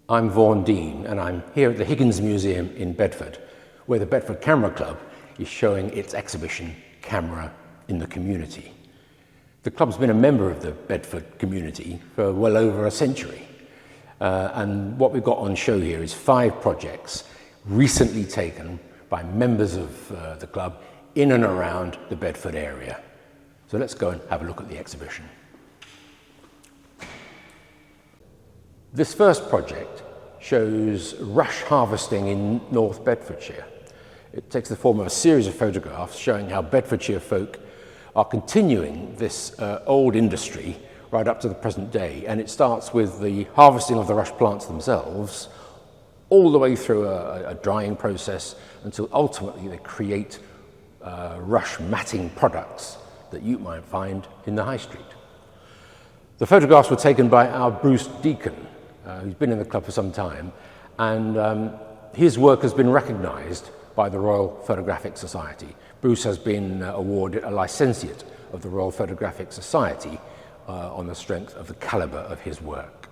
I'm Vaughan Dean, and I'm here at the Higgins Museum in Bedford, where the Bedford Camera Club is showing its exhibition, Camera in the Community. The club's been a member of the Bedford community for well over a century. And what we've got on show here is 5 projects recently taken by members of the club in and around the Bedford area. So let's go and have a look at the exhibition. This first project shows rush harvesting in North Bedfordshire. It takes the form of a series of photographs showing how Bedfordshire folk are continuing this old industry right up to the present day. And it starts with the harvesting of the rush plants themselves, all the way through a drying process until ultimately they create rush matting products that you might find in the high street. The photographs were taken by our Bruce Deacon, who's been in the club for some time, and his work has been recognised by the Royal Photographic Society. Bruce has been awarded a licentiate of the Royal Photographic Society on the strength of the calibre of his work.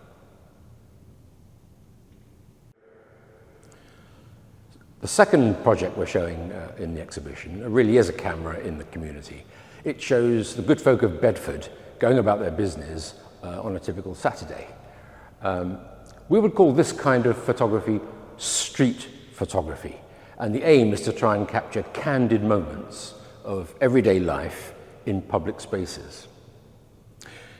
The second project we're showing in the exhibition really is a camera in the community. It shows the good folk of Bedford going about their business on a typical Saturday. We would call this kind of photography street photography, and the aim is to try and capture candid moments of everyday life in public spaces.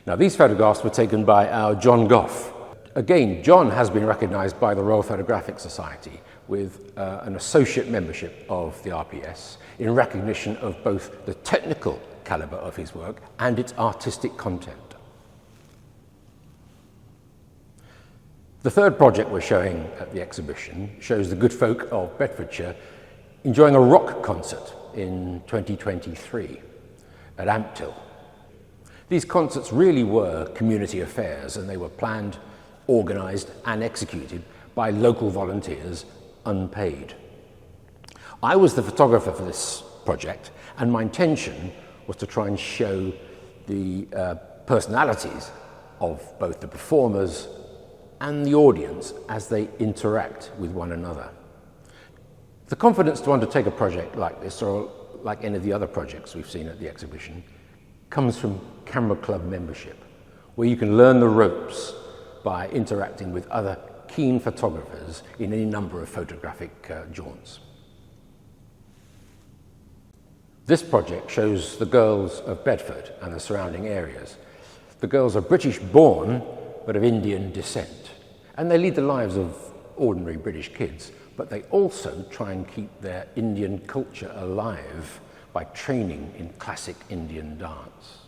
Now, these photographs were taken by our John Goff. Again, John has been recognised by the Royal Photographic Society with an associate membership of the RPS in recognition of both the technical calibre of his work and its artistic content. The third project we're showing at the exhibition shows the good folk of Bedfordshire enjoying a rock concert in 2023 at Ampthill. These concerts really were community affairs, and they were planned, organised and executed by local volunteers, unpaid. I was the photographer for this project, and my intention was to try and show the personalities of both the performers and the audience as they interact with one another. The confidence to undertake a project like this, or like any of the other projects we've seen at the exhibition, comes from Camera Club membership, where you can learn the ropes by interacting with other keen photographers in any number of photographic jaunts. This project shows the girls of Bedford and the surrounding areas. The girls are British born, but of Indian descent. And they lead the lives of ordinary British kids, but they also try and keep their Indian culture alive by training in classic Indian dance.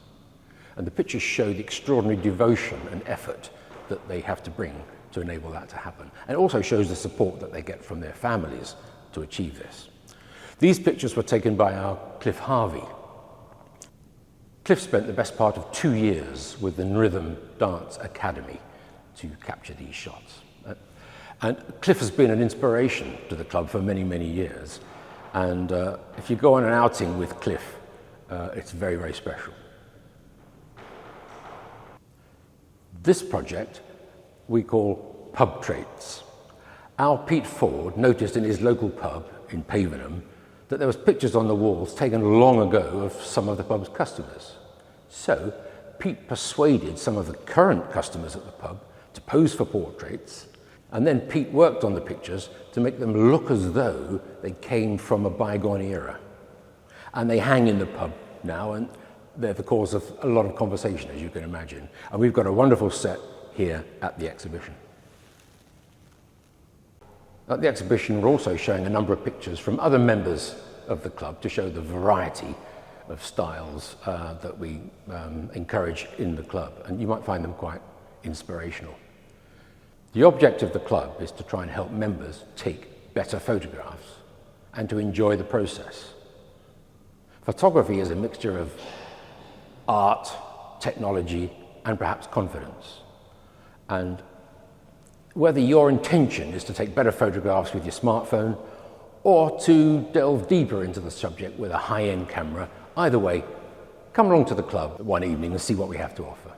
And the pictures show the extraordinary devotion and effort that they have to bring to enable that to happen. And it also shows the support that they get from their families to achieve this. These pictures were taken by our Cliff Harvey. Cliff spent the best part of 2 years with the Rhythm Dance Academy to capture these shots. And Cliff has been an inspiration to the club for many, many years. And if you go on an outing with Cliff, it's very, very special. This project we call Pub Traits. Our Pete Ford noticed in his local pub in Pavenham that there was pictures on the walls taken long ago of some of the pub's customers. So Pete persuaded some of the current customers at the pub to pose for portraits, and then Pete worked on the pictures to make them look as though they came from a bygone era. And they hang in the pub now, and they're the cause of a lot of conversation, as you can imagine. And we've got a wonderful set here at the exhibition. At the exhibition, we're also showing a number of pictures from other members of the club to show the variety of styles that we encourage in the club, and you might find them quite inspirational. The object of the club is to try and help members take better photographs and to enjoy the process. Photography is a mixture of art, technology, and perhaps confidence. And whether your intention is to take better photographs with your smartphone or to delve deeper into the subject with a high-end camera, either way, come along to the club one evening and see what we have to offer.